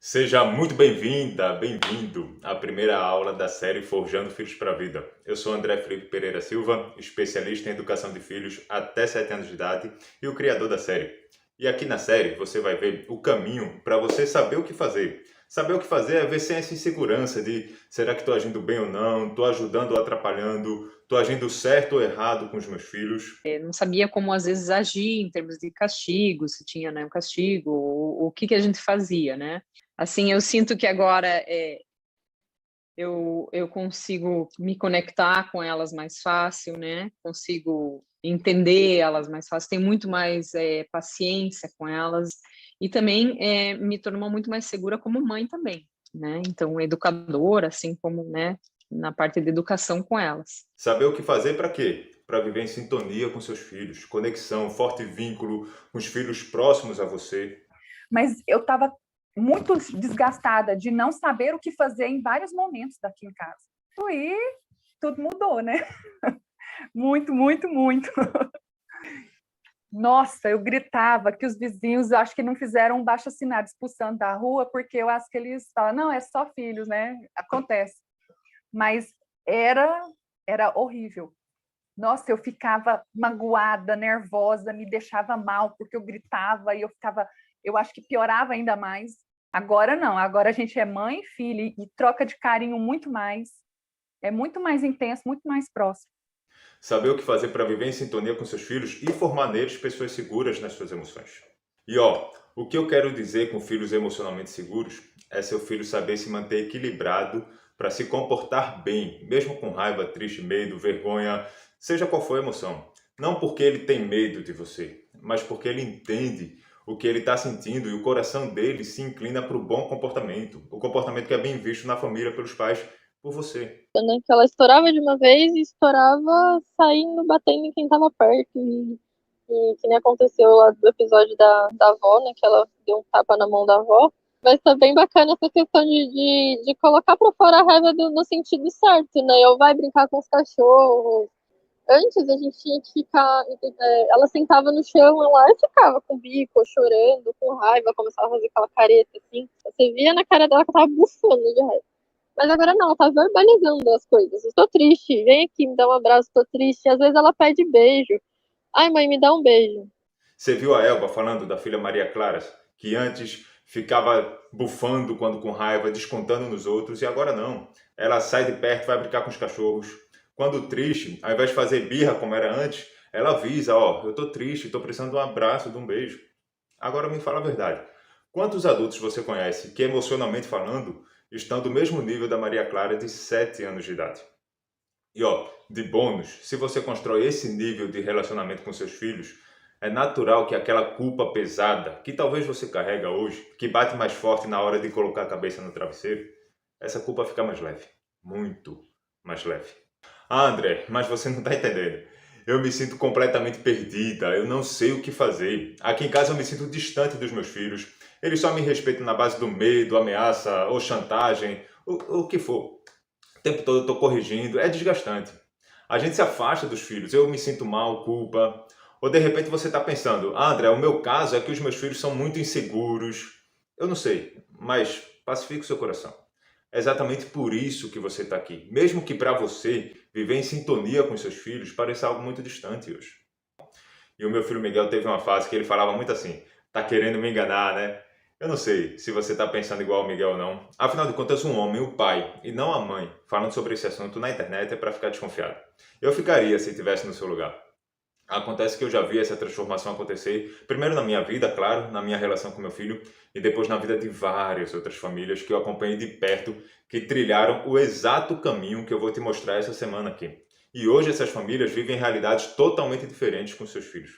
Seja muito bem-vinda, bem-vindo à primeira aula da série Forjando Filhos para a Vida. Eu sou André Felipe Pereira Silva, especialista em educação de filhos até 7 anos de idade e o criador da série. E aqui na série você vai ver o caminho para você saber o que fazer. Saber o que fazer é ver sem essa insegurança de será que estou agindo bem ou não, estou ajudando ou atrapalhando, estou agindo certo ou errado com os meus filhos. Não sabia como às vezes agir em termos de castigo, se tinha, né, um castigo, ou o que a gente fazia, né? Assim, eu sinto que agora eu consigo me conectar com elas mais fácil, né? Consigo entender elas mais fácil, tenho muito mais paciência com elas e também me tornou muito mais segura como mãe também, né? Então, educadora, assim como, né, na parte de educação com elas. Saber o que fazer para quê? Para viver em sintonia com seus filhos, conexão, forte vínculo com os filhos próximos a você. Mas eu estava muito desgastada de não saber o que fazer em vários momentos daqui em casa. E tudo mudou, né? Muito, muito, muito. Nossa, eu gritava que os vizinhos, acho que não fizeram um baixo-assinado expulsando da rua, porque eu acho que eles falam, não, é só filhos, né? Acontece. Mas era horrível. Nossa, eu ficava magoada, nervosa, me deixava mal, porque eu gritava e eu acho que piorava ainda mais. Agora não, agora a gente é mãe e filha e troca de carinho muito mais, é muito mais intenso, muito mais próximo. Saber o que fazer para viver em sintonia com seus filhos e formar neles pessoas seguras nas suas emoções. E ó, o que eu quero dizer com filhos emocionalmente seguros é seu filho saber se manter equilibrado para se comportar bem, mesmo com raiva, triste, medo, vergonha, seja qual for a emoção. Não porque ele tem medo de você, mas porque ele entende o que ele está sentindo e o coração dele se inclina para o bom comportamento, o comportamento que é bem visto na família pelos pais, por você. Né, que ela estourava de uma vez e estourava saindo, batendo em quem tava perto. E que nem aconteceu lá do episódio da avó, né? Que ela deu um tapa na mão da avó. Mas tá bem bacana essa questão de colocar pra fora a raiva no sentido certo, né? Eu vai brincar com os cachorros. Antes a gente tinha que ficar. Ela sentava no chão lá e ficava com o bico, chorando, com raiva, começava a fazer aquela careta assim. Você via na cara dela que ela tava bufando de raiva. Mas agora não, ela tá verbalizando as coisas. Estou triste, vem aqui, me dá um abraço, estou triste. Às vezes ela pede beijo. Ai, mãe, me dá um beijo. Você viu a Elba falando da filha Maria Clara, que antes ficava bufando quando com raiva, descontando nos outros, e agora não. Ela sai de perto, vai brincar com os cachorros. Quando triste, ao invés de fazer birra como era antes, ela avisa, ó, eu tô triste, tô precisando de um abraço, de um beijo. Agora me fala a verdade. Quantos adultos você conhece que, emocionalmente falando, estão do mesmo nível da Maria Clara de 7 anos de idade? E ó, de bônus, se você constrói esse nível de relacionamento com seus filhos, é natural que aquela culpa pesada, que talvez você carrega hoje, que bate mais forte na hora de colocar a cabeça no travesseiro, essa culpa fica mais leve. Muito mais leve. Ah, André, mas você não está entendendo. Eu me sinto completamente perdida, eu não sei o que fazer. Aqui em casa eu me sinto distante dos meus filhos. Eles só me respeitam na base do medo, ameaça ou chantagem, o que for. O tempo todo eu estou corrigindo, é desgastante. A gente se afasta dos filhos, eu me sinto mal, culpa. Ou de repente você está pensando, ah, André, o meu caso é que os meus filhos são muito inseguros. Eu não sei, mas pacifique o seu coração. É exatamente por isso que você está aqui. Mesmo que para você viver em sintonia com seus filhos pareça algo muito distante hoje. E o meu filho Miguel teve uma fase que ele falava muito assim, tá querendo me enganar, né? Eu não sei se você está pensando igual ao Miguel ou não. Afinal de contas, um homem, o pai, e não a mãe, falando sobre esse assunto na internet é para ficar desconfiado. Eu ficaria se estivesse no seu lugar. Acontece que eu já vi essa transformação acontecer, primeiro na minha vida, claro, na minha relação com meu filho, e depois na vida de várias outras famílias que eu acompanhei de perto, que trilharam o exato caminho que eu vou te mostrar essa semana aqui. E hoje essas famílias vivem realidades totalmente diferentes com seus filhos.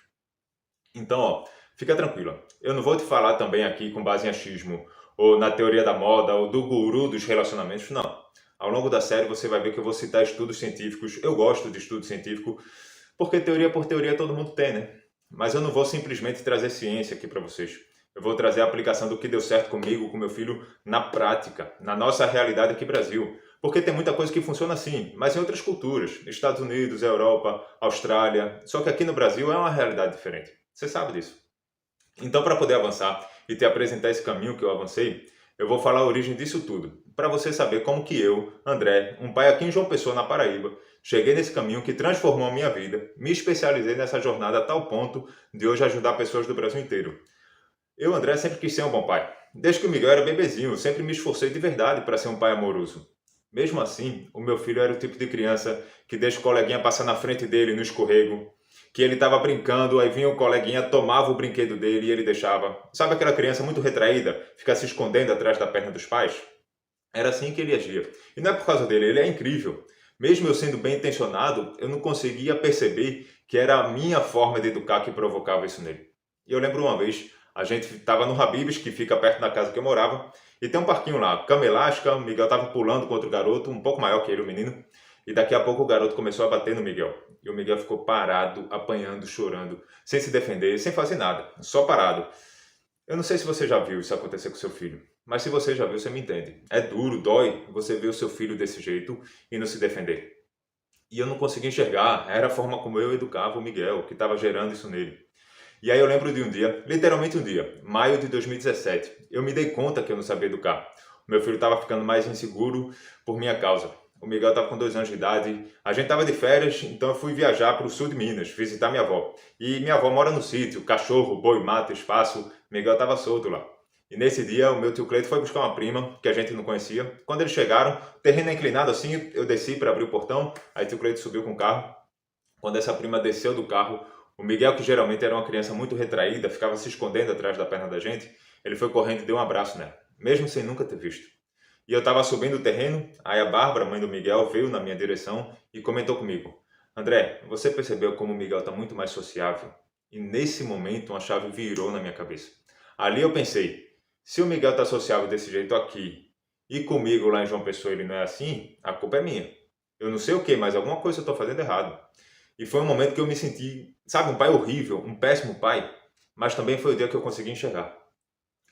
Então, ó, fica tranquila. Eu não vou te falar também aqui com base em achismo, ou na teoria da moda, ou do guru dos relacionamentos, não. Ao longo da série você vai ver que eu vou citar estudos científicos. Eu gosto de estudo científico, porque teoria por teoria todo mundo tem, né? Mas eu não vou simplesmente trazer ciência aqui para vocês. Eu vou trazer a aplicação do que deu certo comigo, com meu filho, na prática, na nossa realidade aqui no Brasil. Porque tem muita coisa que funciona assim, mas em outras culturas, Estados Unidos, Europa, Austrália. Só que aqui no Brasil é uma realidade diferente. Você sabe disso. Então, para poder avançar e te apresentar esse caminho que eu avancei, eu vou falar a origem disso tudo, para você saber como que eu, André, um pai aqui em João Pessoa, na Paraíba, cheguei nesse caminho que transformou a minha vida, me especializei nessa jornada a tal ponto de hoje ajudar pessoas do Brasil inteiro. Eu, André, sempre quis ser um bom pai. Desde que o Miguel era bebezinho, eu sempre me esforcei de verdade para ser um pai amoroso. Mesmo assim, o meu filho era o tipo de criança que deixa o coleguinha passar na frente dele no escorrego, que ele estava brincando, aí vinha o coleguinha, tomava o brinquedo dele e ele deixava. Sabe aquela criança muito retraída, fica se escondendo atrás da perna dos pais? Era assim que ele agia. E não é por causa dele, ele é incrível. Mesmo eu sendo bem intencionado, eu não conseguia perceber que era a minha forma de educar que provocava isso nele. E eu lembro uma vez, a gente estava no Habib's, que fica perto da casa que eu morava, e tem um parquinho lá, cama elástica, o Miguel estava pulando com outro garoto, um pouco maior que ele, o menino, e daqui a pouco o garoto começou a bater no Miguel. E o Miguel ficou parado, apanhando, chorando, sem se defender, sem fazer nada, só parado. Eu não sei se você já viu isso acontecer com seu filho, mas se você já viu, você me entende. É duro, dói você ver o seu filho desse jeito e não se defender. E eu não conseguia enxergar, era a forma como eu educava o Miguel, que estava gerando isso nele. E aí eu lembro de um dia, literalmente um dia, maio de 2017, eu me dei conta que eu não sabia educar. O meu filho estava ficando mais inseguro por minha causa. O Miguel estava com 2 anos de idade, a gente estava de férias, então eu fui viajar para o sul de Minas, visitar minha avó. E minha avó mora no sítio, cachorro, boi, mato, espaço, Miguel estava solto lá. E nesse dia o meu tio Cleito foi buscar uma prima que a gente não conhecia. Quando eles chegaram, o terreno é inclinado assim, eu desci para abrir o portão, aí o tio Cleito subiu com o carro. Quando essa prima desceu do carro, o Miguel, que geralmente era uma criança muito retraída, ficava se escondendo atrás da perna da gente, ele foi correndo e deu um abraço nela, mesmo sem nunca ter visto. E eu estava subindo o terreno, aí a Bárbara, mãe do Miguel, veio na minha direção e comentou comigo: André, você percebeu como o Miguel está muito mais sociável? E nesse momento uma chave virou na minha cabeça. Ali eu pensei, se o Miguel está sociável desse jeito aqui e comigo lá em João Pessoa ele não é assim, a culpa é minha. Eu não sei o que, mas alguma coisa eu estou fazendo errado. E foi um momento que eu me senti, sabe, um pai horrível, um péssimo pai, mas também foi o dia que eu consegui enxergar.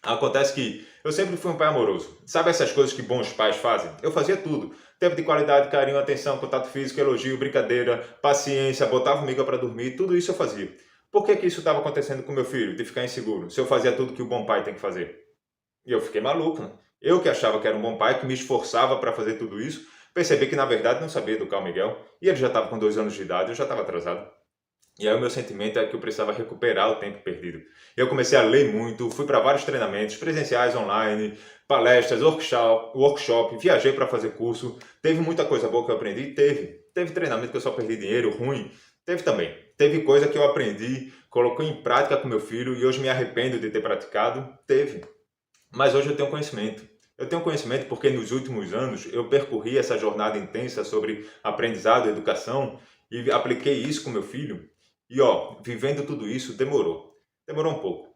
Acontece que eu sempre fui um pai amoroso. Sabe essas coisas que bons pais fazem? Eu fazia tudo. Tempo de qualidade, carinho, atenção, contato físico, elogio, brincadeira, paciência, botava o Miguel para dormir, tudo isso eu fazia. Por que que isso estava acontecendo com meu filho, de ficar inseguro, se eu fazia tudo que o bom pai tem que fazer? E eu fiquei maluco, né? Eu que achava que era um bom pai, que me esforçava para fazer tudo isso, percebi que na verdade não sabia educar o Miguel, e ele já estava com 2 anos de idade, eu já estava atrasado. E aí o meu sentimento é que eu precisava recuperar o tempo perdido. Eu comecei a ler muito, fui para vários treinamentos, presenciais, online, palestras, workshop, viajei para fazer curso. Teve muita coisa boa que eu aprendi? Teve. Teve treinamento que eu só perdi dinheiro, ruim? Teve também. Teve coisa que eu aprendi, coloquei em prática com meu filho e hoje me arrependo de ter praticado? Teve. Mas hoje eu tenho conhecimento. Eu tenho conhecimento porque nos últimos anos eu percorri essa jornada intensa sobre aprendizado e educação e apliquei isso com meu filho. E vivendo tudo isso demorou um pouco,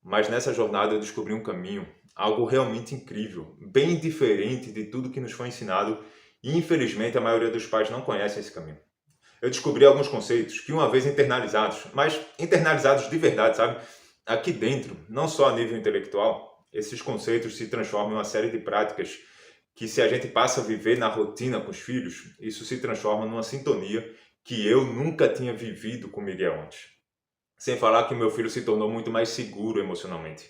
mas nessa jornada eu descobri um caminho, algo realmente incrível, bem diferente de tudo que nos foi ensinado e infelizmente a maioria dos pais não conhece esse caminho. Eu descobri alguns conceitos que uma vez internalizados, mas internalizados de verdade, sabe? Aqui dentro, não só a nível intelectual, esses conceitos se transformam em uma série de práticas que se a gente passa a viver na rotina com os filhos, isso se transforma numa sintonia que eu nunca tinha vivido com o Miguel antes. Sem falar que o meu filho se tornou muito mais seguro emocionalmente.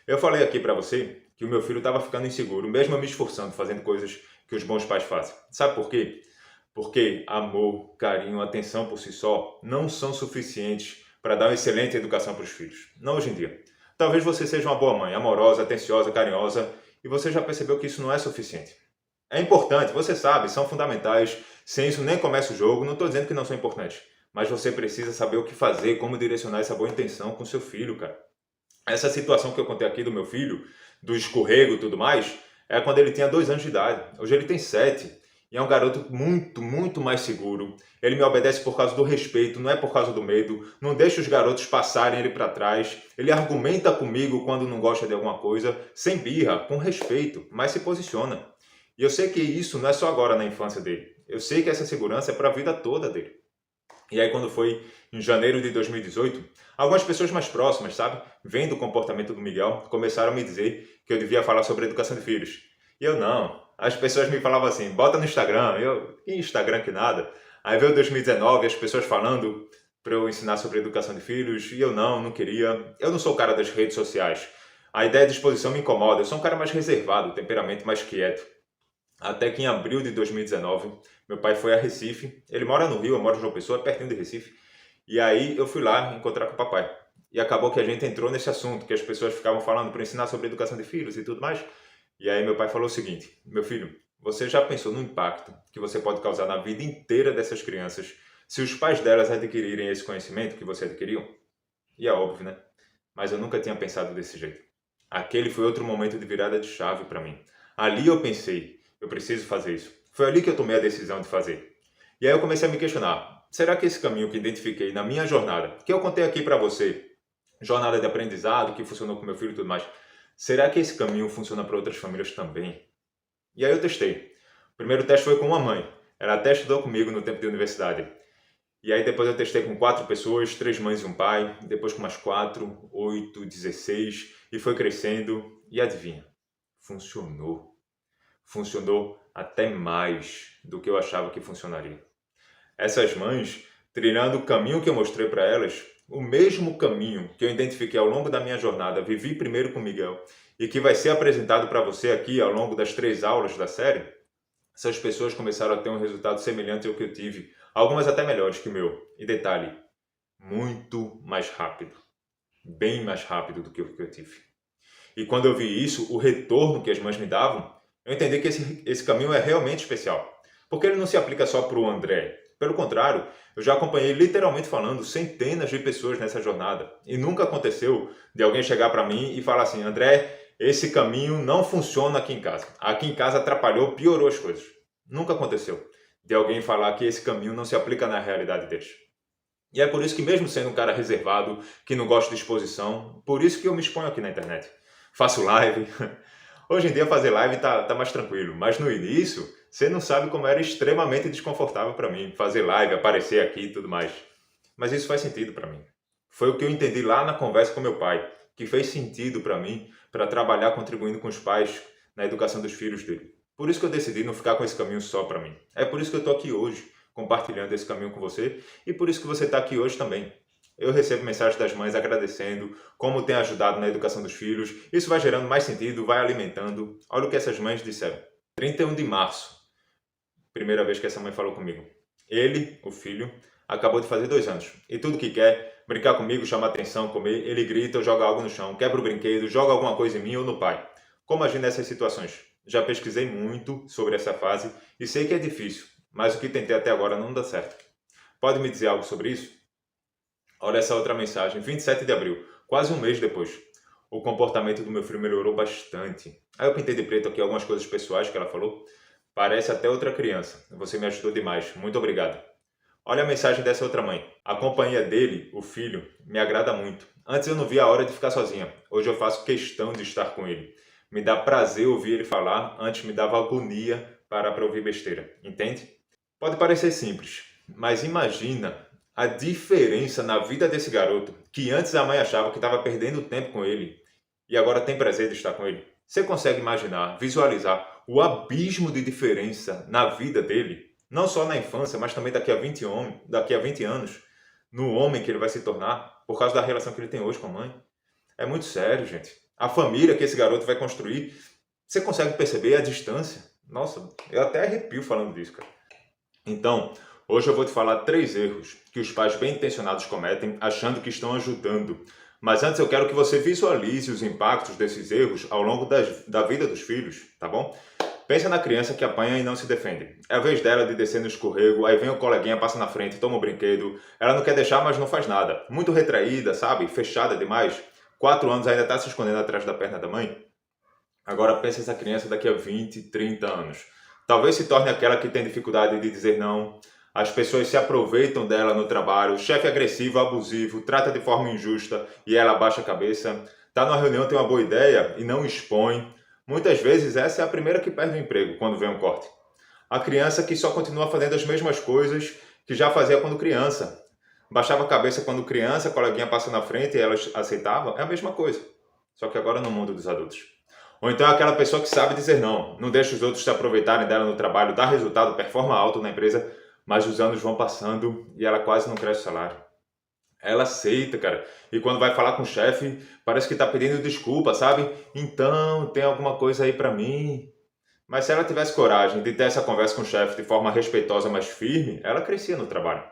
Eu falei aqui para você que o meu filho estava ficando inseguro, mesmo eu me esforçando, fazendo coisas que os bons pais fazem. Sabe por quê? Porque amor, carinho, atenção por si só não são suficientes para dar uma excelente educação para os filhos. Não hoje em dia. Talvez você seja uma boa mãe, amorosa, atenciosa, carinhosa, e você já percebeu que isso não é suficiente. É importante, você sabe, são fundamentais. Sem isso nem começa o jogo, não estou dizendo que não são importantes. Mas você precisa saber o que fazer, como direcionar essa boa intenção com seu filho, cara. Essa situação que eu contei aqui do meu filho, do escorrego e tudo mais, é quando ele tinha 2 anos de idade. Hoje ele tem 7. E é um garoto muito, muito mais seguro. Ele me obedece por causa do respeito, não é por causa do medo. Não deixa os garotos passarem ele para trás. Ele argumenta comigo quando não gosta de alguma coisa, sem birra, com respeito, mas se posiciona. E eu sei que isso não é só agora na infância dele. Eu sei que essa segurança é para a vida toda dele. E aí quando foi em janeiro de 2018, algumas pessoas mais próximas, sabe, vendo o comportamento do Miguel, começaram a me dizer que eu devia falar sobre educação de filhos. E eu não. As pessoas me falavam assim, bota no Instagram. Que Instagram que nada. Aí veio 2019, as pessoas falando para eu ensinar sobre educação de filhos, e eu não queria. Eu não sou o cara das redes sociais. A ideia de exposição me incomoda. Eu sou um cara mais reservado, temperamento mais quieto. Até que em abril de 2019, meu pai foi a Recife. Ele mora no Rio, eu moro em João Pessoa, pertinho de Recife. E aí eu fui lá encontrar com o papai. E acabou que a gente entrou nesse assunto, que as pessoas ficavam falando para ensinar sobre educação de filhos e tudo mais. E aí meu pai falou o seguinte: meu filho, você já pensou no impacto que você pode causar na vida inteira dessas crianças se os pais delas adquirirem esse conhecimento que você adquiriu? E é óbvio, né? Mas eu nunca tinha pensado desse jeito. Aquele foi outro momento de virada de chave para mim. Ali eu pensei, eu preciso fazer isso. Foi ali que eu tomei a decisão de fazer. E aí eu comecei a me questionar, será que esse caminho que identifiquei na minha jornada, que eu contei aqui para você, jornada de aprendizado, que funcionou com meu filho e tudo mais, será que esse caminho funciona para outras famílias também? E aí eu testei. O primeiro teste foi com uma mãe. Ela até estudou comigo no tempo de universidade. E aí depois eu testei com 4 pessoas, 3 mães e um pai, depois com mais 4, 8, 16, e foi crescendo. E adivinha? Funcionou. Funcionou até mais do que eu achava que funcionaria. Essas mães, trilhando o caminho que eu mostrei para elas, o mesmo caminho que eu identifiquei ao longo da minha jornada, vivi primeiro com Miguel, e que vai ser apresentado para você aqui ao longo das 3 aulas da série, essas pessoas começaram a ter um resultado semelhante ao que eu tive, algumas até melhores que o meu. E detalhe, muito mais rápido, bem mais rápido do que o que eu tive. E quando eu vi isso, o retorno que as mães me davam, eu entendi que esse caminho é realmente especial. Porque ele não se aplica só para o André. Pelo contrário, eu já acompanhei literalmente falando centenas de pessoas nessa jornada. E nunca aconteceu de alguém chegar para mim e falar assim: André, esse caminho não funciona aqui em casa. Aqui em casa atrapalhou, piorou as coisas. Nunca aconteceu de alguém falar que esse caminho não se aplica na realidade deles. E é por isso que, mesmo sendo um cara reservado, que não gosta de exposição, por isso que eu me exponho aqui na internet. Faço live. Hoje em dia fazer live tá mais tranquilo, mas no início, você não sabe como era extremamente desconfortável para mim fazer live, aparecer aqui e tudo mais. Mas isso faz sentido para mim. Foi o que eu entendi lá na conversa com meu pai, que fez sentido para mim, para trabalhar contribuindo com os pais na educação dos filhos dele. Por isso que eu decidi não ficar com esse caminho só para mim. É por isso que eu estou aqui hoje, compartilhando esse caminho com você, e por isso que você está aqui hoje também. Eu recebo mensagens das mães agradecendo como tem ajudado na educação dos filhos. Isso vai gerando mais sentido, vai alimentando. Olha o que essas mães disseram. 31 de março, primeira vez que essa mãe falou comigo. Ele, o filho, acabou de fazer 2 anos. E tudo que quer, brincar comigo, chamar atenção, comer, ele grita ou joga algo no chão, quebra o brinquedo, joga alguma coisa em mim ou no pai. Como agir nessas situações? Já pesquisei muito sobre essa fase e sei que é difícil, mas o que tentei até agora não dá certo. Pode me dizer algo sobre isso? Olha essa outra mensagem, 27 de abril, quase um mês depois. O comportamento do meu filho melhorou bastante. Aí eu pintei de preto aqui algumas coisas pessoais que ela falou. Parece até outra criança. Você me ajudou demais. Muito obrigado. Olha a mensagem dessa outra mãe. A companhia dele, o filho, me agrada muito. Antes eu não via a hora de ficar sozinha. Hoje eu faço questão de estar com ele. Me dá prazer ouvir ele falar. Antes me dava agonia parar para ouvir besteira. Entende? Pode parecer simples, mas imagina a diferença na vida desse garoto, que antes a mãe achava que estava perdendo tempo com ele e agora tem prazer de estar com ele. Você consegue imaginar, visualizar o abismo de diferença na vida dele? Não só na infância, mas também daqui a 20 anos, no homem que ele vai se tornar, por causa da relação que ele tem hoje com a mãe. É muito sério, gente. A família que esse garoto vai construir, você consegue perceber a distância? Nossa, eu até arrepio falando disso, cara. Então, hoje eu vou te falar 3 erros que os pais bem intencionados cometem achando que estão ajudando. Mas antes eu quero que você visualize os impactos desses erros ao longo da vida dos filhos, tá bom? Pensa na criança que apanha e não se defende. É a vez dela de descer no escorrego, aí vem o coleguinha, passa na frente, toma o brinquedo. Ela não quer deixar, mas não faz nada. Muito retraída, sabe? Fechada demais. 4 anos ainda está se escondendo atrás da perna da mãe. Agora pensa essa criança daqui a 20, 30 anos. Talvez se torne aquela que tem dificuldade de dizer não. As pessoas se aproveitam dela no trabalho. O chefe agressivo, abusivo, trata de forma injusta e ela abaixa a cabeça. Está numa reunião, tem uma boa ideia e não expõe. Muitas vezes essa é a primeira que perde o emprego quando vem um corte. A criança que só continua fazendo as mesmas coisas que já fazia quando criança. Baixava a cabeça quando criança, a coleguinha passa na frente e ela aceitava. É a mesma coisa. Só que agora no mundo dos adultos. Ou então é aquela pessoa que sabe dizer não. Não deixa os outros se aproveitarem dela no trabalho, dá resultado, performa alto na empresa, mas os anos vão passando e ela quase não cresce o salário. Ela aceita, cara. E quando vai falar com o chefe, parece que tá pedindo desculpa, sabe? Então, tem alguma coisa aí pra mim. Mas se ela tivesse coragem de ter essa conversa com o chefe de forma respeitosa, mas firme, ela crescia no trabalho.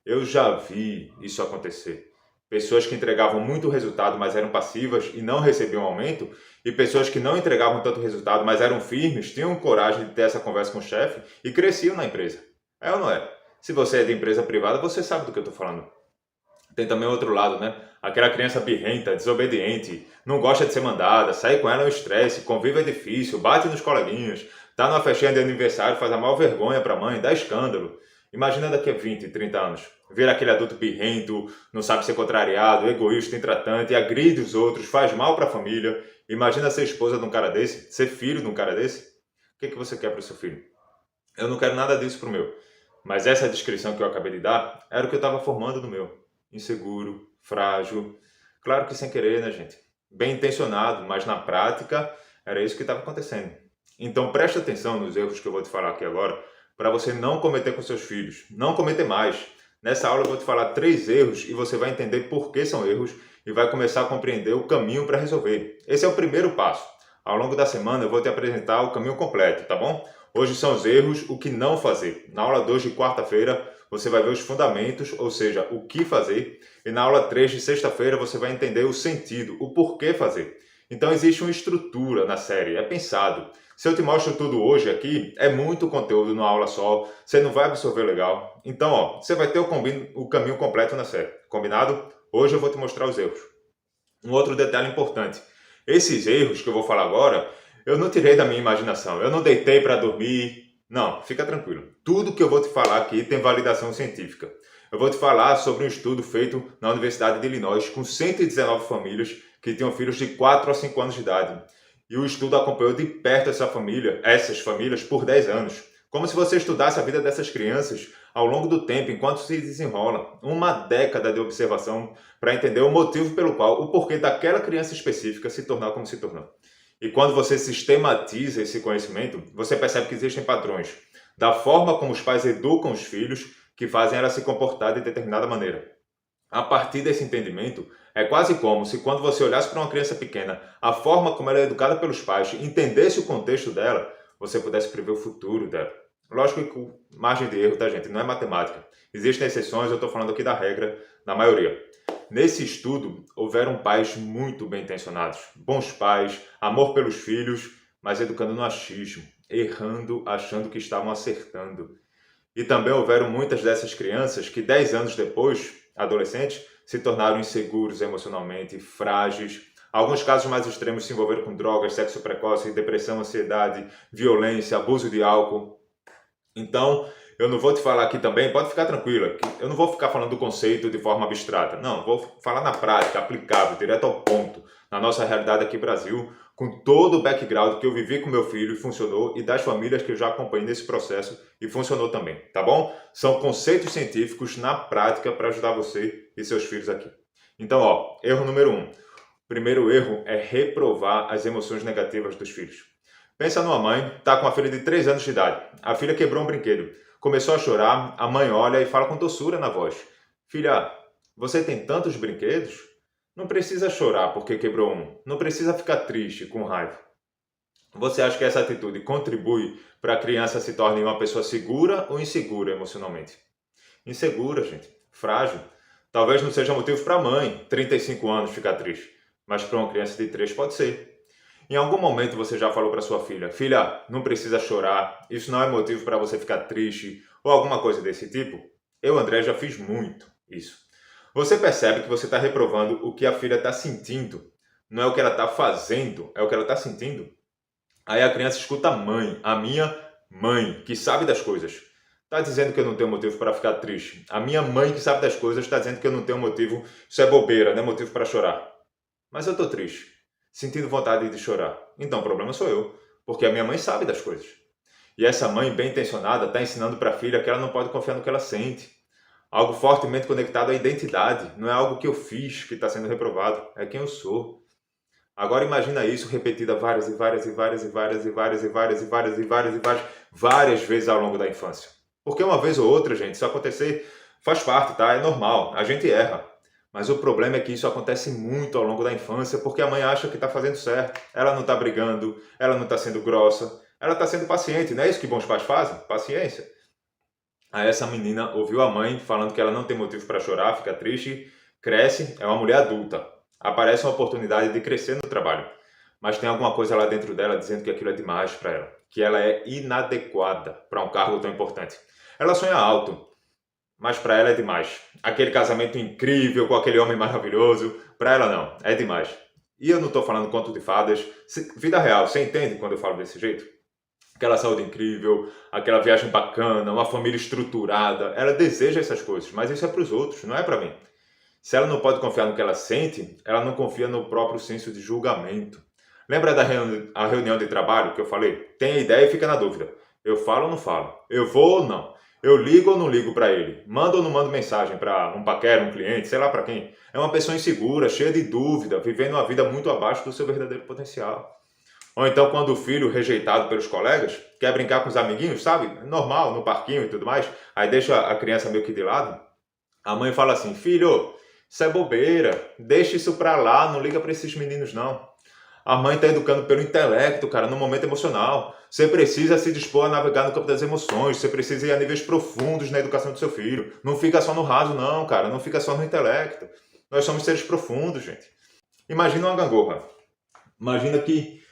Eu já vi isso acontecer. Pessoas que entregavam muito resultado, mas eram passivas e não recebiam aumento, e pessoas que não entregavam tanto resultado, mas eram firmes, tinham coragem de ter essa conversa com o chefe e cresciam na empresa. É ou não é? Se você é de empresa privada, você sabe do que eu estou falando. Tem também o outro lado, né? Aquela criança birrenta, desobediente, não gosta de ser mandada, sair com ela é um estresse, convive é difícil, bate nos coleguinhas, tá numa festinha de aniversário, faz a maior vergonha pra mãe, dá escândalo. Imagina daqui a 20, 30 anos, ver aquele adulto birrento, não sabe ser contrariado, egoísta, intratante, agride os outros, faz mal pra família. Imagina ser esposa de um cara desse, ser filho de um cara desse. O que você quer pro seu filho? Eu não quero nada disso pro meu. Mas essa descrição que eu acabei de dar era o que eu estava formando no meu. Inseguro, frágil. Claro que sem querer, né, gente? Bem intencionado, mas na prática era isso que estava acontecendo. Então preste atenção nos erros que eu vou te falar aqui agora, para você não cometer com seus filhos. Não cometer mais. Nessa aula eu vou te falar 3 erros e você vai entender por que são erros e vai começar a compreender o caminho para resolver. Esse é o primeiro passo. Ao longo da semana eu vou te apresentar o caminho completo, tá bom? Hoje são os erros, o que não fazer. Na aula 2 de quarta-feira, você vai ver os fundamentos, ou seja, o que fazer. E na aula 3 de sexta-feira, você vai entender o sentido, o porquê fazer. Então, existe uma estrutura na série, é pensado. Se eu te mostro tudo hoje aqui, é muito conteúdo numa aula só, você não vai absorver legal. Então, ó, você vai ter o caminho completo na série, combinado? Hoje eu vou te mostrar os erros. Um outro detalhe importante. Esses erros que eu vou falar agora, eu não tirei da minha imaginação. Eu não deitei para dormir. Não, fica tranquilo. Tudo que eu vou te falar aqui tem validação científica. Eu vou te falar sobre um estudo feito na Universidade de Illinois com 119 famílias que tinham filhos de 4 a 5 anos de idade. E o estudo acompanhou de perto essas famílias por 10 anos. Como se você estudasse a vida dessas crianças ao longo do tempo, enquanto se desenrola. Uma década de observação para entender o motivo pelo qual, o porquê daquela criança específica se tornar como se tornou. E quando você sistematiza esse conhecimento, você percebe que existem padrões da forma como os pais educam os filhos que fazem ela se comportar de determinada maneira. A partir desse entendimento, é quase como se quando você olhasse para uma criança pequena, a forma como ela é educada pelos pais, entendesse o contexto dela, você pudesse prever o futuro dela. Lógico que com margem de erro, tá, gente? Não é matemática. Existem exceções, eu estou falando aqui da regra, na maioria. Nesse estudo, houveram pais muito bem intencionados, bons pais, amor pelos filhos, mas educando no achismo, errando, achando que estavam acertando. E também houveram muitas dessas crianças que 10 anos depois, adolescentes, se tornaram inseguros emocionalmente, frágeis. Alguns casos mais extremos se envolveram com drogas, sexo precoce, depressão, ansiedade, violência, abuso de álcool. Então, eu não vou te falar aqui também, pode ficar tranquila, que eu não vou ficar falando do conceito de forma abstrata. Não, vou falar na prática, aplicável, direto ao ponto, na nossa realidade aqui no Brasil, com todo o background que eu vivi com meu filho e funcionou, e das famílias que eu já acompanhei nesse processo e funcionou também, tá bom? São conceitos científicos na prática para ajudar você e seus filhos aqui. Então, ó, erro número 1. Primeiro erro é reprovar as emoções negativas dos filhos. Pensa numa mãe, tá com uma filha de 3 anos de idade. A filha quebrou um brinquedo. Começou a chorar, a mãe olha e fala com doçura na voz. Filha, você tem tantos brinquedos? Não precisa chorar porque quebrou um. Não precisa ficar triste, com raiva. Você acha que essa atitude contribui para a criança se torne uma pessoa segura ou insegura emocionalmente? Insegura, gente. Frágil. Talvez não seja motivo para a mãe, 35 anos, ficar triste. Mas para uma criança de 3 pode ser. Em algum momento você já falou para sua filha, filha, não precisa chorar, isso não é motivo para você ficar triste, ou alguma coisa desse tipo? Eu, André, já fiz muito isso. Você percebe que você está reprovando o que a filha está sentindo. Não é o que ela está fazendo, é o que ela está sentindo. Aí a criança escuta a mãe, a minha mãe, que sabe das coisas. Está dizendo que eu não tenho motivo para ficar triste. A minha mãe, que sabe das coisas, está dizendo que eu não tenho motivo, isso é bobeira, não é motivo para chorar. Mas eu estou triste, sentindo vontade de chorar. Então o problema sou eu, porque a minha mãe sabe das coisas. E essa mãe bem intencionada está ensinando para a filha que ela não pode confiar no que ela sente. Algo fortemente conectado à identidade. Não é algo que eu fiz que está sendo reprovado, é quem eu sou. Agora imagina isso repetida várias vezes ao longo da infância. Porque uma vez ou outra, gente, isso acontecer faz parte, tá? É normal, a gente erra. Mas o problema é que isso acontece muito ao longo da infância, porque a mãe acha que está fazendo certo. Ela não está brigando, ela não está sendo grossa, ela está sendo paciente. Não é isso que bons pais fazem? Paciência. Aí essa menina ouviu a mãe falando que ela não tem motivo para chorar, fica triste, cresce, é uma mulher adulta. Aparece uma oportunidade de crescer no trabalho. Mas tem alguma coisa lá dentro dela dizendo que aquilo é demais para ela, que ela é inadequada para um cargo tão importante. Ela sonha alto, mas para ela é demais. Aquele casamento incrível com aquele homem maravilhoso, para ela não, é demais. E eu não estou falando conto de fadas, vida real, você entende quando eu falo desse jeito? Aquela saúde incrível, aquela viagem bacana, uma família estruturada, ela deseja essas coisas, mas isso é para os outros, não é para mim. Se ela não pode confiar no que ela sente, ela não confia no próprio senso de julgamento. Lembra da reunião de trabalho que eu falei? Tem a ideia e fica na dúvida. Eu falo ou não falo? Eu vou ou não? Eu ligo ou não ligo para ele? Mando ou não mando mensagem para um paquera, um cliente, sei lá para quem? É uma pessoa insegura, cheia de dúvida, vivendo uma vida muito abaixo do seu verdadeiro potencial. Ou então quando o filho, rejeitado pelos colegas, quer brincar com os amiguinhos, sabe? Normal, no parquinho e tudo mais, aí deixa a criança meio que de lado. A mãe fala assim, filho, isso é bobeira, deixa isso pra lá, não liga pra esses meninos não. A mãe está educando pelo intelecto, cara, no momento emocional. Você precisa se dispor a navegar no campo das emoções, você precisa ir a níveis profundos na educação do seu filho. Não fica só no raso não, cara, não fica só no intelecto. Nós somos seres profundos, gente. Imagina uma gangorra. Imagina que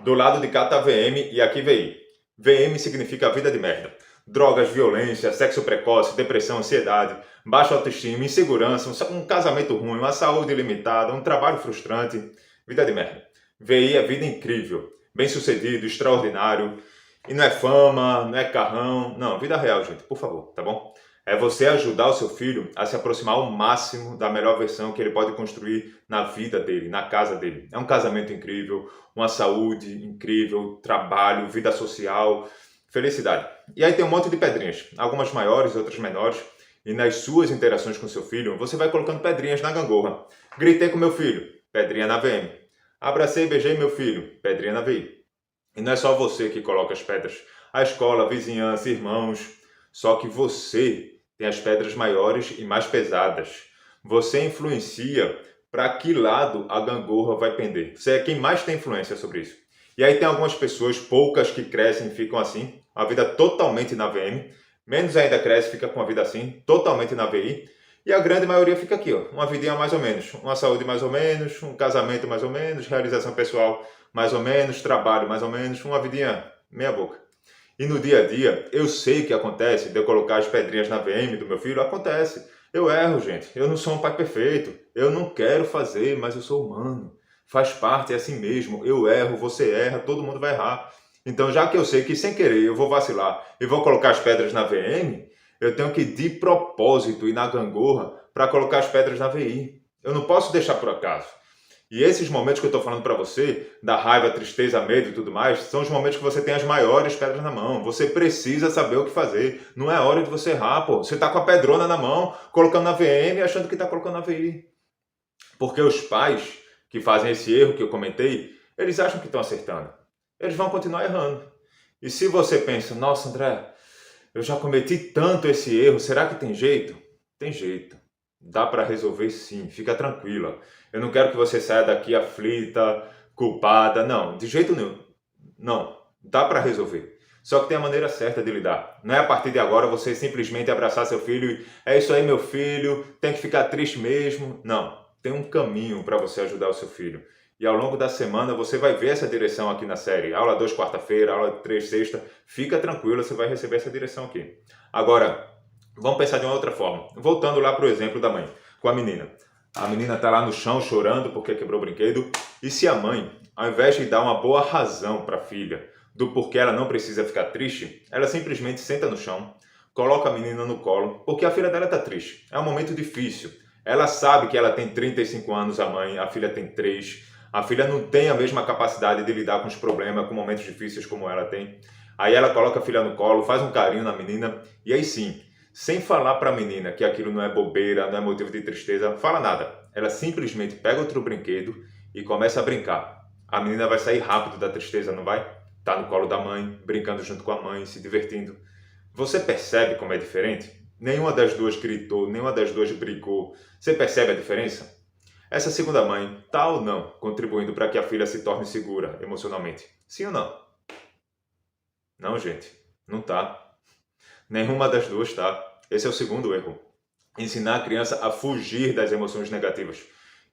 do lado de cá tá VM e aqui VI. VM significa vida de merda. Drogas, violência, sexo precoce, depressão, ansiedade, baixa autoestima, insegurança, um casamento ruim, uma saúde limitada, um trabalho frustrante. Vida de merda. VI é vida incrível, bem-sucedido, extraordinário. E não é fama, não é carrão. Não, vida real, gente, por favor, tá bom? É você ajudar o seu filho a se aproximar ao máximo da melhor versão que ele pode construir na vida dele, na casa dele. É um casamento incrível, uma saúde incrível, trabalho, vida social, felicidade. E aí tem um monte de pedrinhas, algumas maiores, outras menores. E nas suas interações com seu filho, você vai colocando pedrinhas na gangorra. Gritei com meu filho, pedrinha na VM. Abracei e beijei meu filho, pedrinha na VI. E não é só você que coloca as pedras. A escola, a vizinhança, irmãos. Só que você tem as pedras maiores e mais pesadas. Você influencia para que lado a gangorra vai pender. Você é quem mais tem influência sobre isso. E aí tem algumas pessoas, poucas que crescem e ficam assim, a vida totalmente na VM. Menos ainda cresce, fica com a vida assim, totalmente na VI. E a grande maioria fica aqui, ó, uma vidinha mais ou menos, uma saúde mais ou menos, um casamento mais ou menos, realização pessoal mais ou menos, trabalho mais ou menos, uma vidinha meia boca. E no dia a dia, eu sei que acontece de eu colocar as pedrinhas na VM do meu filho, acontece. Eu erro, gente, eu não sou um pai perfeito, eu não quero fazer, mas eu sou humano. Faz parte, é assim mesmo, eu erro, você erra, todo mundo vai errar. Então já que eu sei que sem querer eu vou vacilar e vou colocar as pedras na VM, eu tenho que, de propósito, ir na gangorra para colocar as pedras na VI. Eu não posso deixar por acaso. E esses momentos que eu estou falando para você, da raiva, tristeza, medo e tudo mais, são os momentos que você tem as maiores pedras na mão. Você precisa saber o que fazer. Não é hora de você errar, pô. Você está com a pedrona na mão, colocando na VM e achando que está colocando na VI. Porque os pais que fazem esse erro que eu comentei, eles acham que estão acertando. Eles vão continuar errando. E se você pensa, nossa, André, eu já cometi tanto esse erro, será que tem jeito? Tem jeito. Dá para resolver sim, fica tranquila. Eu não quero que você saia daqui aflita, culpada, não, de jeito nenhum. Não, dá para resolver. Só que tem a maneira certa de lidar. Não é a partir de agora você simplesmente abraçar seu filho e é isso aí meu filho, tem que ficar triste mesmo. Não, tem um caminho para você ajudar o seu filho. E ao longo da semana você vai ver essa direção aqui na série. Aula 2 quarta-feira, aula 3 sexta. Fica tranquilo, você vai receber essa direção aqui. Agora, vamos pensar de uma outra forma. Voltando lá para o exemplo da mãe, com a menina. A menina está lá no chão chorando porque quebrou o brinquedo. E se a mãe, ao invés de dar uma boa razão para a filha do porquê ela não precisa ficar triste, ela simplesmente senta no chão, coloca a menina no colo, porque a filha dela está triste. É um momento difícil. Ela sabe que ela tem 35 anos, a mãe, a filha tem 3. A filha não tem a mesma capacidade de lidar com os problemas, com momentos difíceis como ela tem. Aí ela coloca a filha no colo, faz um carinho na menina e aí sim, sem falar para a menina que aquilo não é bobeira, não é motivo de tristeza, fala nada. Ela simplesmente pega outro brinquedo e começa a brincar. A menina vai sair rápido da tristeza, não vai? Tá no colo da mãe, brincando junto com a mãe, se divertindo. Você percebe como é diferente? Nenhuma das duas gritou, nenhuma das duas brigou. Você percebe a diferença? Essa segunda mãe está ou não contribuindo para que a filha se torne segura emocionalmente? Sim ou não? Não, gente, não tá. Nenhuma das duas tá. Esse é o segundo erro. Ensinar a criança a fugir das emoções negativas.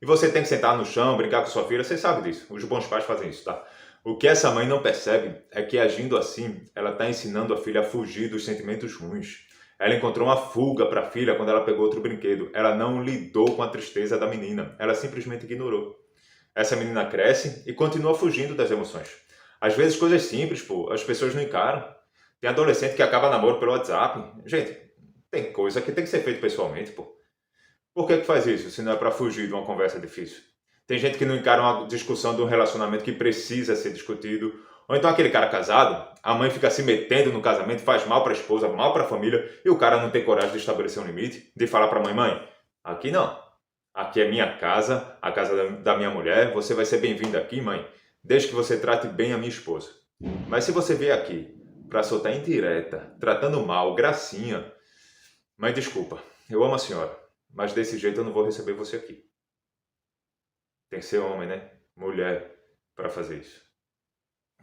E você tem que sentar no chão, brincar com sua filha, você sabe disso. Os bons pais fazem isso, tá? O que essa mãe não percebe é que agindo assim, ela está ensinando a filha a fugir dos sentimentos ruins. Ela encontrou uma fuga para a filha quando ela pegou outro brinquedo. Ela não lidou com a tristeza da menina. Ela simplesmente ignorou. Essa menina cresce e continua fugindo das emoções. Às vezes coisas simples, pô, as pessoas não encaram. Tem adolescente que acaba namoro pelo WhatsApp. Gente, tem coisa que tem que ser feita pessoalmente, pô. Por que faz isso, se não é para fugir de uma conversa difícil? Tem gente que não encara uma discussão de um relacionamento que precisa ser discutido. Ou então aquele cara casado, a mãe fica se metendo no casamento, faz mal para a esposa, mal para a família, e o cara não tem coragem de estabelecer um limite, de falar para a mãe, aqui não. Aqui é minha casa, a casa da minha mulher, você vai ser bem-vinda aqui, mãe, desde que você trate bem a minha esposa. Mas se você vier aqui para soltar indireta, tratando mal, gracinha, mãe, desculpa, eu amo a senhora, mas desse jeito eu não vou receber você aqui. Tem que ser homem, né? Mulher, para fazer isso.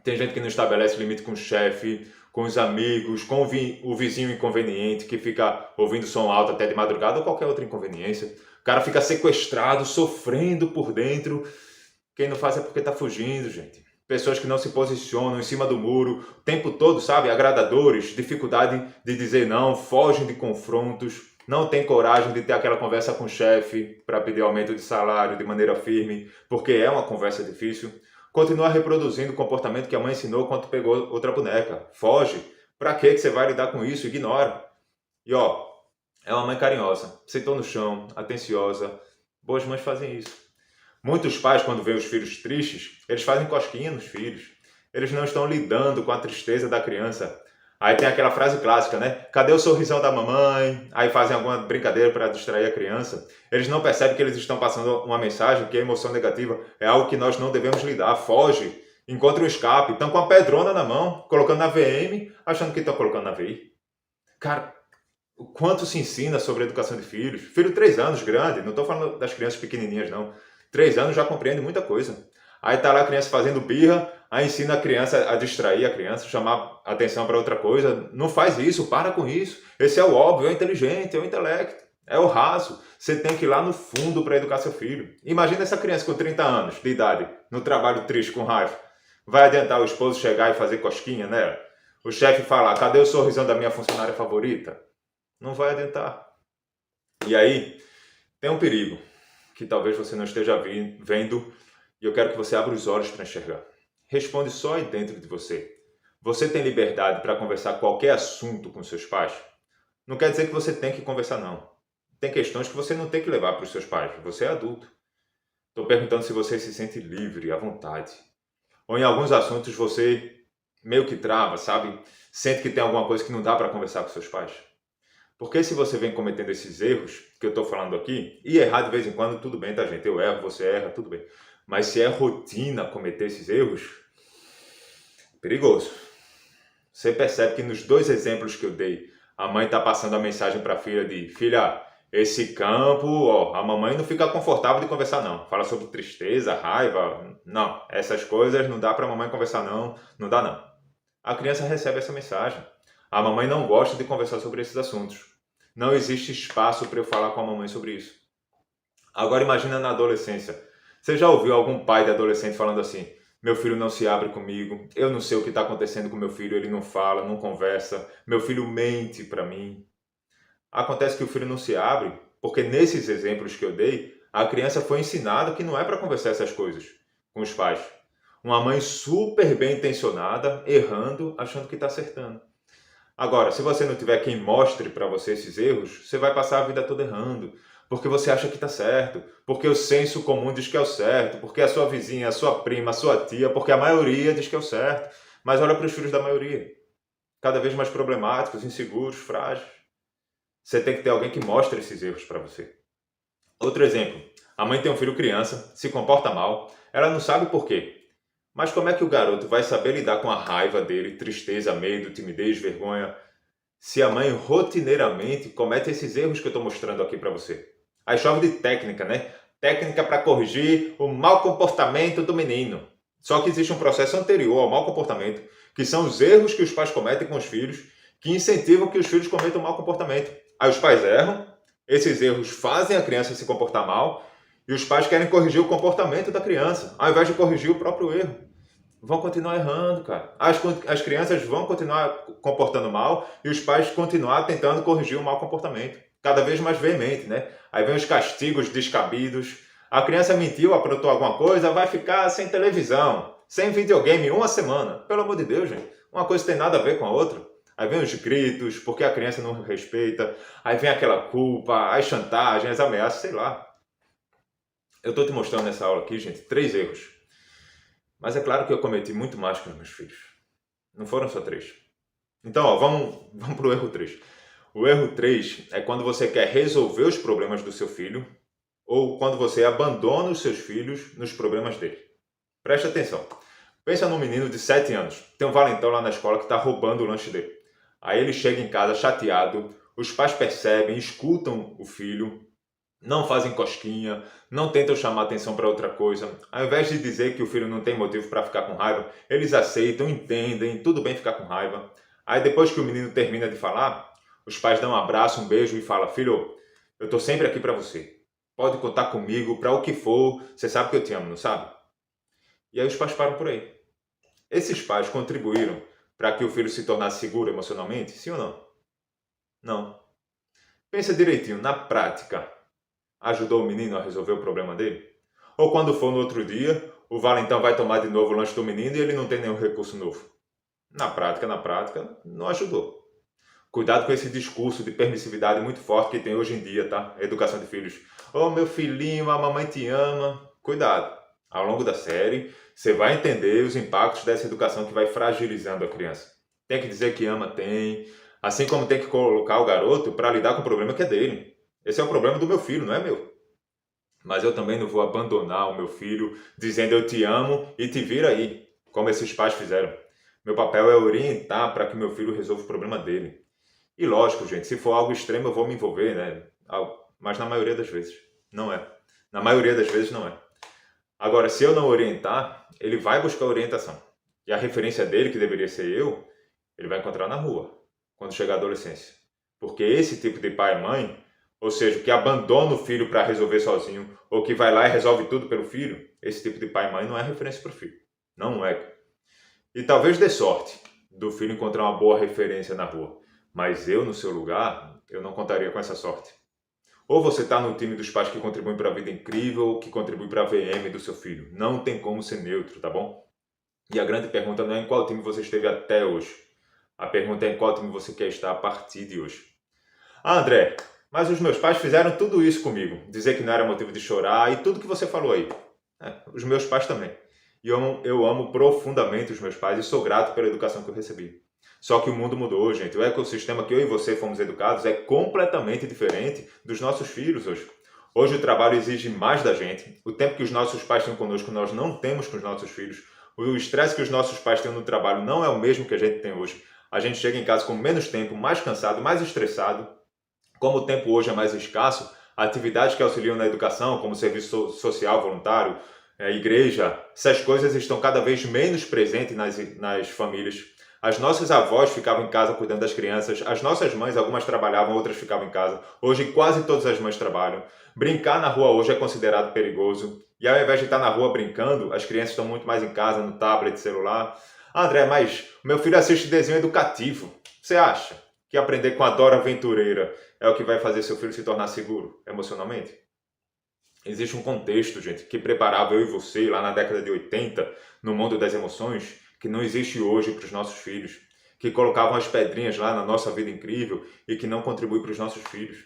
Tem gente que não estabelece limite com o chefe, com os amigos, com o vizinho inconveniente que fica ouvindo som alto até de madrugada ou qualquer outra inconveniência. O cara fica sequestrado, sofrendo por dentro. Quem não faz é porque tá fugindo, gente. Pessoas que não se posicionam em cima do muro o tempo todo, sabe? Agradadores, dificuldade de dizer não, fogem de confrontos, não tem coragem de ter aquela conversa com o chefe para pedir aumento de salário de maneira firme, porque é uma conversa difícil. Continua reproduzindo o comportamento que a mãe ensinou quando pegou outra boneca. Foge. Pra que você vai lidar com isso? Ignora. E ó, é uma mãe carinhosa, sentou no chão, atenciosa. Boas mães fazem isso. Muitos pais, quando veem os filhos tristes, eles fazem cosquinha nos filhos. Eles não estão lidando com a tristeza da criança. Aí tem aquela frase clássica, né? Cadê o sorrisão da mamãe? Aí fazem alguma brincadeira para distrair a criança. Eles não percebem que eles estão passando uma mensagem que a emoção negativa é algo que nós não devemos lidar. Foge, encontra um escape. Estão com a pedrona na mão, colocando na VM, achando que estão colocando na VI. Cara, o quanto se ensina sobre a educação de filhos? Filho 3 anos, grande, não estou falando das crianças pequenininhas, não. 3 anos já compreende muita coisa. Aí tá lá a criança fazendo birra, aí ensina a criança a distrair a criança, chamar a atenção para outra coisa. Não faz isso, para com isso. Esse é o óbvio, é o inteligente, é o intelecto, é o raso. Você tem que ir lá no fundo para educar seu filho. Imagina essa criança com 30 anos de idade, no trabalho triste, com raiva. Vai adiantar o esposo chegar e fazer cosquinha nela? O chefe falar, cadê o sorrisão da minha funcionária favorita? Não vai adiantar. E aí, tem um perigo que talvez você não esteja vendo, e eu quero que você abra os olhos para enxergar. Responde só aí dentro de você. Você tem liberdade para conversar qualquer assunto com seus pais? Não quer dizer que você tem que conversar, não. Tem questões que você não tem que levar para os seus pais. Você é adulto. Estou perguntando se você se sente livre, à vontade. Ou em alguns assuntos você meio que trava, sabe? Sente que tem alguma coisa que não dá para conversar com seus pais. Porque se você vem cometendo esses erros que eu estou falando aqui, e errar de vez em quando, tudo bem, tá, gente? Eu erro, você erra, tudo bem. Mas se é rotina cometer esses erros, perigoso. Você percebe que nos 2 exemplos que eu dei, a mãe está passando a mensagem para a filha de: filha, esse campo, ó, a mamãe não fica confortável de conversar, não. Fala sobre tristeza, raiva. Não, essas coisas não dá para a mamãe conversar, não. Não dá, não. A criança recebe essa mensagem. A mamãe não gosta de conversar sobre esses assuntos. Não existe espaço para eu falar com a mamãe sobre isso. Agora imagina na adolescência. Você já ouviu algum pai de adolescente falando assim: meu filho não se abre comigo, eu não sei o que está acontecendo com meu filho, ele não fala, não conversa, meu filho mente para mim. Acontece que o filho não se abre porque nesses exemplos que eu dei, a criança foi ensinada que não é para conversar essas coisas com os pais. Uma mãe super bem intencionada, errando, achando que está acertando. Agora, se você não tiver quem mostre para você esses erros, você vai passar a vida toda errando. Porque você acha que está certo, porque o senso comum diz que é o certo, porque a sua vizinha, a sua prima, a sua tia, porque a maioria diz que é o certo. Mas olha para os filhos da maioria. Cada vez mais problemáticos, inseguros, frágeis. Você tem que ter alguém que mostre esses erros para você. Outro exemplo. A mãe tem um filho criança, se comporta mal, ela não sabe por quê. Mas como é que o garoto vai saber lidar com a raiva dele, tristeza, medo, timidez, vergonha? se a mãe rotineiramente comete esses erros que eu estou mostrando aqui para você. Aí chove de técnica, né? Técnica para corrigir o mau comportamento do menino. Só que existe um processo anterior ao mau comportamento, que são os erros que os pais cometem com os filhos, que incentivam que os filhos cometam mau comportamento. Aí os pais erram, esses erros fazem a criança se comportar mal, e os pais querem corrigir o comportamento da criança, ao invés de corrigir o próprio erro. Vão continuar errando, cara. As crianças vão continuar comportando mal e os pais continuar tentando corrigir o mau comportamento. Cada vez mais veemente, né? Aí vem os castigos descabidos. A criança mentiu, aprontou alguma coisa, vai ficar sem televisão, sem videogame uma semana. Pelo amor de Deus, gente. Uma coisa tem nada a ver com a outra. Aí vem os gritos, porque a criança não respeita. Aí vem aquela culpa, as chantagens, as ameaças, sei lá. Eu estou te mostrando nessa aula aqui, gente, 3 erros. Mas é claro que eu cometi muito mais com os meus filhos. Não foram só 3. Então, ó, vamos para o erro 3. O erro 3 é quando você quer resolver os problemas do seu filho ou quando você abandona os seus filhos nos problemas dele. Preste atenção. Pensa num menino de 7 anos. Tem um valentão lá na escola que está roubando o lanche dele. Aí ele chega em casa chateado, os pais percebem, escutam o filho, não fazem cosquinha, não tentam chamar atenção para outra coisa. Ao invés de dizer que o filho não tem motivo para ficar com raiva, eles aceitam, entendem, tudo bem ficar com raiva. Aí depois que o menino termina de falar, os pais dão um abraço, um beijo e falam: filho, eu estou sempre aqui para você. Pode contar comigo para o que for, você sabe que eu te amo, não sabe? E aí os pais param por aí. Esses pais contribuíram para que o filho se tornasse seguro emocionalmente? Sim ou não? Não. Pensa direitinho, na prática, ajudou o menino a resolver o problema dele? Ou quando for no outro dia, o valentão vai tomar de novo o lanche do menino e ele não tem nenhum recurso novo? Na prática, não ajudou. Cuidado com esse discurso de permissividade muito forte que tem hoje em dia, tá? Educação de filhos. Oh, meu filhinho, a mamãe te ama. Cuidado. Ao longo da série, você vai entender os impactos dessa educação que vai fragilizando a criança. Tem que dizer que ama, tem. Assim como tem que colocar o garoto para lidar com o problema que é dele. Esse é o problema do meu filho, não é meu. Mas eu também não vou abandonar o meu filho dizendo eu te amo e te vira aí, como esses pais fizeram. Meu papel é orientar para que meu filho resolva o problema dele. E lógico, gente, se for algo extremo eu vou me envolver, né? Mas na maioria das vezes não é. Na maioria das vezes não é. Agora, se eu não orientar, ele vai buscar orientação. E a referência dele, que deveria ser eu, ele vai encontrar na rua, quando chegar a adolescência. Porque esse tipo de pai e mãe, ou seja, que abandona o filho para resolver sozinho, ou que vai lá e resolve tudo pelo filho, esse tipo de pai e mãe não é referência para o filho. Não é. E talvez dê sorte do filho encontrar uma boa referência na rua. Mas eu, no seu lugar, eu não contaria com essa sorte. Ou você está no time dos pais que contribuem para a vida incrível, ou que contribuem para a VM do seu filho. Não tem como ser neutro, tá bom? E a grande pergunta não é em qual time você esteve até hoje. A pergunta é em qual time você quer estar a partir de hoje. Ah, André, mas os meus pais fizeram tudo isso comigo. Dizer que não era motivo de chorar e tudo que você falou aí. Os meus pais também. E eu amo profundamente os meus pais e sou grato pela educação que eu recebi. Só que o mundo mudou, gente. O ecossistema que eu e você fomos educados é completamente diferente dos nossos filhos hoje. Hoje o trabalho exige mais da gente. O tempo que os nossos pais têm conosco, nós não temos com os nossos filhos. O estresse que os nossos pais têm no trabalho não é o mesmo que a gente tem hoje. A gente chega em casa com menos tempo, mais cansado, mais estressado. Como o tempo hoje é mais escasso, atividades que auxiliam na educação, como serviço social voluntário, igreja, essas coisas estão cada vez menos presentes nas famílias. As nossas avós ficavam em casa cuidando das crianças, as nossas mães, algumas trabalhavam, outras ficavam em casa. Hoje quase todas as mães trabalham. Brincar na rua hoje é considerado perigoso. E ao invés de estar na rua brincando, as crianças estão muito mais em casa, no tablet, celular. Ah, André, mas o meu filho assiste desenho educativo. Você acha que aprender com a Dora Aventureira é o que vai fazer seu filho se tornar seguro emocionalmente? Existe um contexto, gente, que preparava eu e você lá na década de 80, no mundo das emoções, que não existe hoje para os nossos filhos, que colocavam as pedrinhas lá na nossa vida incrível e que não contribui para os nossos filhos.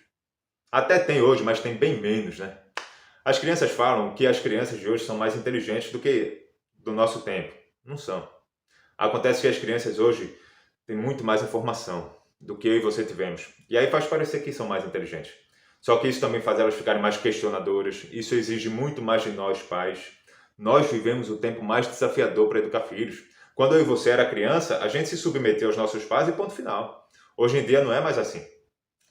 Até tem hoje, mas tem bem menos, né? As crianças falam que as crianças de hoje são mais inteligentes do que do nosso tempo. Não são. Acontece que as crianças hoje têm muito mais informação do que eu e você tivemos. E aí faz parecer que são mais inteligentes. Só que isso também faz elas ficarem mais questionadoras. Isso exige muito mais de nós, pais. Nós vivemos o tempo mais desafiador para educar filhos. Quando eu e você era criança, a gente se submeteu aos nossos pais e ponto final. Hoje em dia não é mais assim.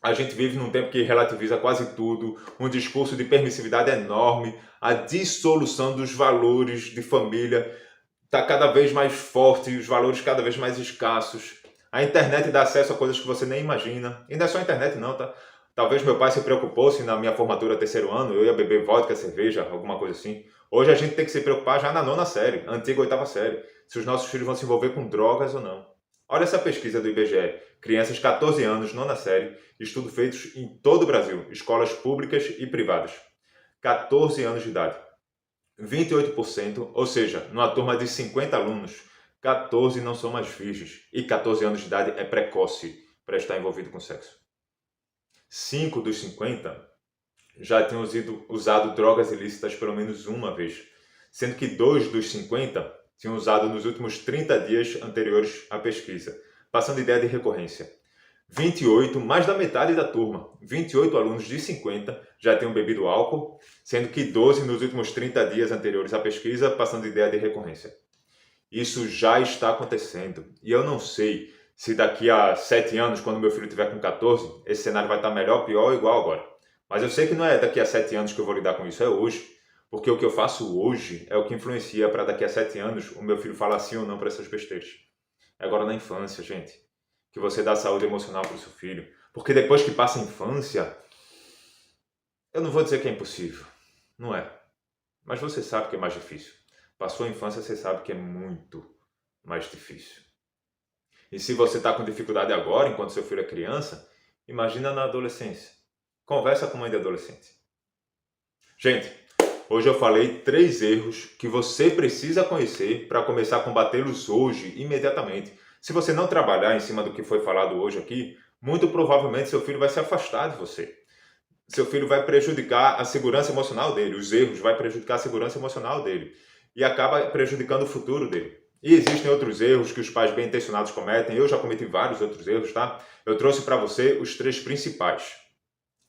A gente vive num tempo que relativiza quase tudo, um discurso de permissividade enorme, a dissolução dos valores de família está cada vez mais forte, os valores cada vez mais escassos. A internet dá acesso a coisas que você nem imagina. E não é só a internet não, tá? Talvez meu pai se preocupou se na minha formatura terceiro ano eu ia beber vodka, cerveja, alguma coisa assim. Hoje a gente tem que se preocupar já na nona série, antiga oitava série, se os nossos filhos vão se envolver com drogas ou não. Olha essa pesquisa do IBGE. Crianças 14 anos, nona série, estudos feitos em todo o Brasil, escolas públicas e privadas. 14 anos de idade. 28%, ou seja, numa turma de 50 alunos, 14 não são mais virgens. E 14 anos de idade é precoce para estar envolvido com sexo. 5 dos 50 já tinham usado drogas ilícitas pelo menos uma vez, sendo que 2 dos 50 tinham usado nos últimos 30 dias anteriores à pesquisa, passando ideia de recorrência. 28, mais da metade da turma, 28 alunos de 50 já tinham bebido álcool, sendo que 12 nos últimos 30 dias anteriores à pesquisa, passando ideia de recorrência. Isso já está acontecendo, e eu não sei se daqui a 7 anos, quando meu filho tiver com 14, esse cenário vai estar melhor, pior ou igual agora. Mas eu sei que não é daqui a 7 anos que eu vou lidar com isso, é hoje. Porque o que eu faço hoje é o que influencia para daqui a 7 anos o meu filho falar sim ou não para essas besteiras. É agora na infância, gente, que você dá saúde emocional para o seu filho. Porque depois que passa a infância, eu não vou dizer que é impossível. Não é. Mas você sabe que é mais difícil. Passou a infância, você sabe que é muito mais difícil. E se você está com dificuldade agora, enquanto seu filho é criança, imagina na adolescência. Conversa com mãe de adolescente. Gente, hoje eu falei 3 erros que você precisa conhecer para começar a combatê-los hoje, imediatamente. Se você não trabalhar em cima do que foi falado hoje aqui, muito provavelmente seu filho vai se afastar de você. Seu filho vai prejudicar a segurança emocional dele. Os erros vai prejudicar a segurança emocional dele. E acaba prejudicando o futuro dele. E existem outros erros que os pais bem intencionados cometem. Eu já cometi vários outros erros, tá? Eu trouxe para você os 3 principais.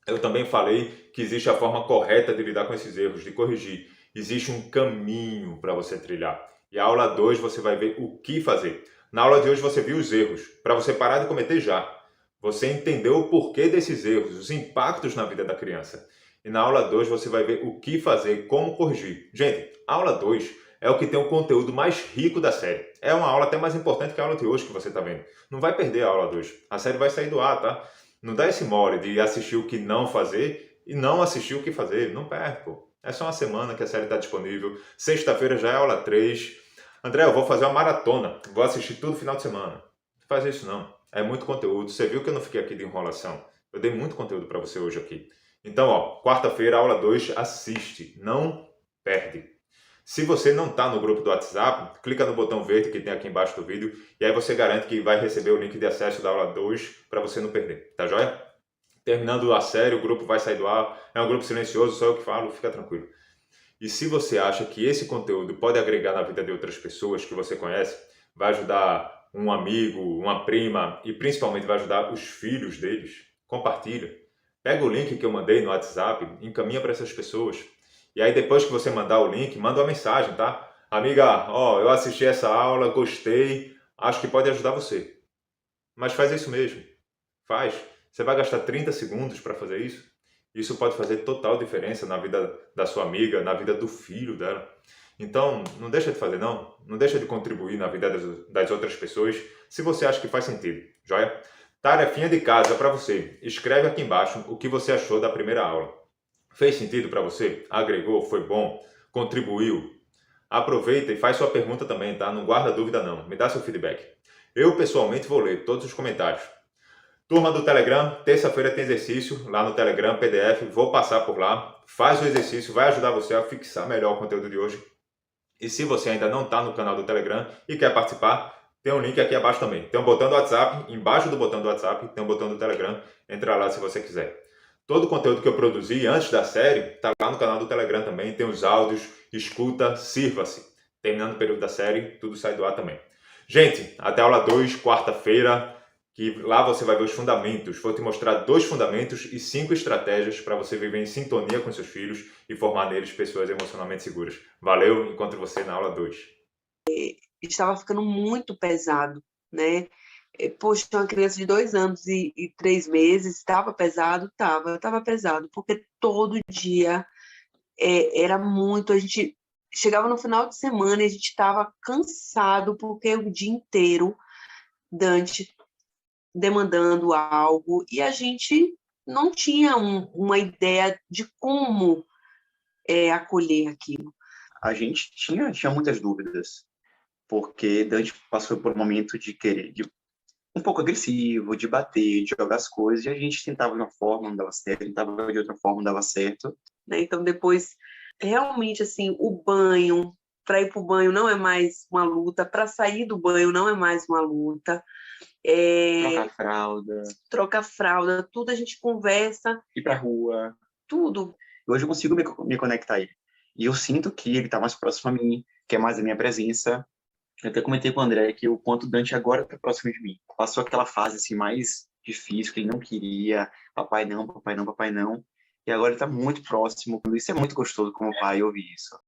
Eu também falei que existe a forma correta de lidar com esses erros, de corrigir. Existe um caminho para você trilhar. E a aula 2 você vai ver o que fazer. Na aula de hoje você viu os erros, para você parar de cometer já. Você entendeu o porquê desses erros, os impactos na vida da criança. E na aula 2 você vai ver o que fazer, como corrigir. Gente, a aula 2 é o que tem o conteúdo mais rico da série. É uma aula até mais importante que a aula de hoje que você está vendo. Não vai perder a aula 2. A série vai sair do ar, tá? Não dá esse mole de assistir o que não fazer e não assistir o que fazer. Não perde, pô. É só uma semana que a série está disponível. Sexta-feira já é aula 3. André, eu vou fazer uma maratona. Vou assistir tudo final de semana. Não faz isso não. É muito conteúdo. Você viu que eu não fiquei aqui de enrolação. Eu dei muito conteúdo para você hoje aqui. Então, ó, quarta-feira, aula 2, assiste. Não perde. Se você não está no grupo do WhatsApp, clica no botão verde que tem aqui embaixo do vídeo e aí você garante que vai receber o link de acesso da aula 2 para você não perder, tá joia? Terminando a série, o grupo vai sair do ar, é um grupo silencioso, só eu que falo, fica tranquilo. E se você acha que esse conteúdo pode agregar na vida de outras pessoas que você conhece, vai ajudar um amigo, uma prima e principalmente vai ajudar os filhos deles, compartilha. Pega o link que eu mandei no WhatsApp, encaminha para essas pessoas. E aí depois que você mandar o link, manda uma mensagem, tá? Amiga, ó, eu assisti essa aula, gostei, acho que pode ajudar você. Mas faz isso mesmo. Faz. Você vai gastar 30 segundos para fazer isso? Isso pode fazer total diferença na vida da sua amiga, na vida do filho dela. Então, não deixa de fazer não. Não deixa de contribuir na vida das outras pessoas, se você acha que faz sentido, joia? Tarefinha de casa para você. Escreve aqui embaixo o que você achou da primeira aula. Fez sentido para você? Agregou? Foi bom? Contribuiu? Aproveita e faz sua pergunta também, tá? Não guarda dúvida não. Me dá seu feedback. Eu, pessoalmente, vou ler todos os comentários. Turma do Telegram, terça-feira tem exercício lá no Telegram, PDF. Vou passar por lá. Faz o exercício, vai ajudar você a fixar melhor o conteúdo de hoje. E se você ainda não está no canal do Telegram e quer participar, tem um link aqui abaixo também. Tem um botão do WhatsApp, embaixo do botão do WhatsApp tem um botão do Telegram. Entra lá se você quiser. Todo o conteúdo que eu produzi antes da série está lá no canal do Telegram também. Tem os áudios, escuta, sirva-se. Terminando o período da série, tudo sai do ar também. Gente, até a aula 2, quarta-feira, que lá você vai ver os fundamentos. Vou te mostrar 2 fundamentos e 5 estratégias para você viver em sintonia com seus filhos e formar neles pessoas emocionalmente seguras. Valeu, encontro você na aula 2. Estava ficando muito pesado, né? Poxa, uma criança de 2 anos e 3 meses, estava pesado? Estava pesado, porque todo dia era muito, a gente chegava no final de semana e a gente estava cansado, porque o dia inteiro Dante demandando algo, e a gente não tinha uma ideia de como acolher aquilo. A gente tinha muitas dúvidas, porque Dante passou por um momento de querer, um pouco agressivo, de bater, de jogar as coisas, e a gente tentava de uma forma, não dava certo, tentava de outra forma, não dava certo. Né? Então, depois, realmente, assim, o banho, para ir para o banho não é mais uma luta, para sair do banho não é mais uma luta. Trocar fralda, tudo a gente conversa. Ir pra rua. Tudo. Hoje eu consigo me conectar a ele. E eu sinto que ele tá mais próximo a mim, que é mais a minha presença. Eu até comentei com o André que o quanto o Dante agora tá próximo de mim. Passou aquela fase assim mais difícil, que ele não queria, papai não, papai não, papai não. E agora ele tá muito próximo. Isso é muito gostoso como pai ouvir isso.